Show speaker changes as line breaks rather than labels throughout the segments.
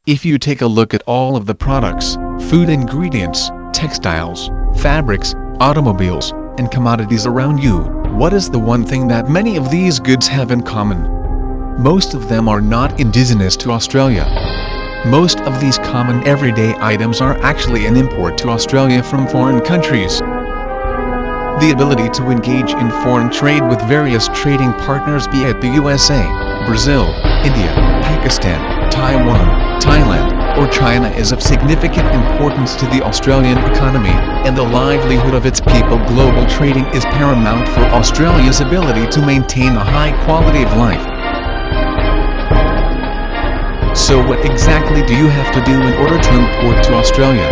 If you take a look at all of the products, food ingredients, textiles, fabrics, automobiles, and commodities around you, what is the one thing that many of these goods have in common? Most of them are not indigenous to Australia. Most of these common everyday items are actually an import to Australia from foreign countries. The ability to engage in foreign trade with various trading partners, be it the USA, Brazil, India, Pakistan, Taiwan, Thailand, or China, is of significant importance to the Australian economy, and the livelihood of its people. Global trading is paramount for Australia's ability to maintain a high quality of life. So what exactly do you have to do in order to import to Australia?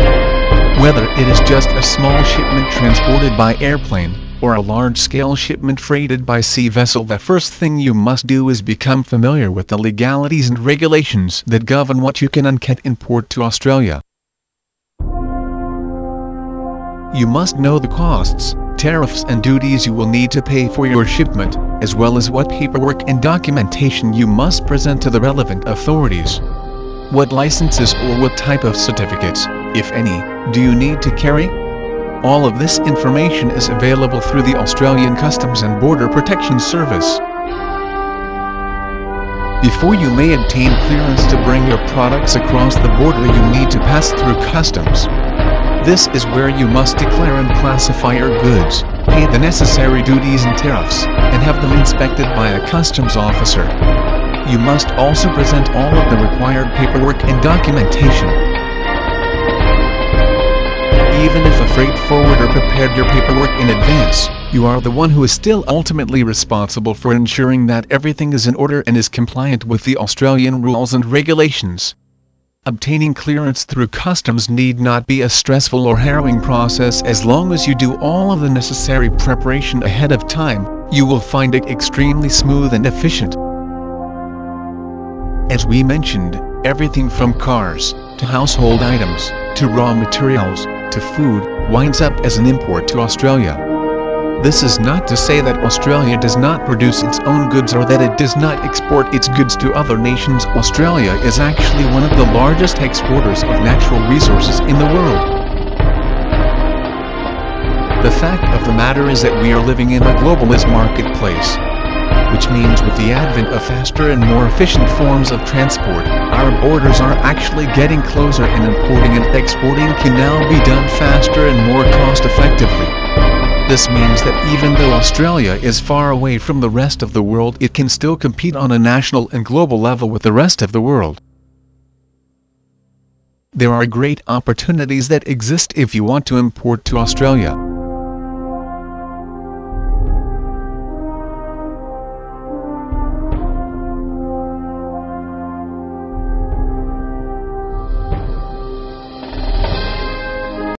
Whether it is just a small shipment transported by airplane, or a large-scale shipment freighted by sea vessel, the first thing you must do is become familiar with the legalities and regulations that govern what you can and can't import to Australia. You must know the costs, tariffs and duties you will need to pay for your shipment, as well as what paperwork and documentation you must present to the relevant authorities. What licenses or what type of certificates, if any, do you need to carry? All of this information is available through the Australian Customs and Border Protection Service. Before you may obtain clearance to bring your products across the border, you need to pass through customs. This is where you must declare and classify your goods, pay the necessary duties and tariffs, and have them inspected by a customs officer. You must also present all of the required paperwork and documentation. Even if a freight forwarder prepared your paperwork in advance, you are the one who is still ultimately responsible for ensuring that everything is in order and is compliant with the Australian rules and regulations. Obtaining clearance through customs need not be a stressful or harrowing process. As long as you do all of the necessary preparation ahead of time, you will find it extremely smooth and efficient. As we mentioned, everything from cars, to household items, to raw materials, to food, winds up as an import to Australia. This is not to say that Australia does not produce its own goods or that it does not export its goods to other nations. Australia is actually one of the largest exporters of natural resources in the world. The fact of the matter is that we are living in a globalist marketplace, which means with the advent of faster and more efficient forms of transport, our borders are actually getting closer, and importing and exporting can now be done faster and more cost-effectively. This means that even though Australia is far away from the rest of the world, it can still compete on a national and global level with the rest of the world. There are great opportunities that exist if you want to import to Australia.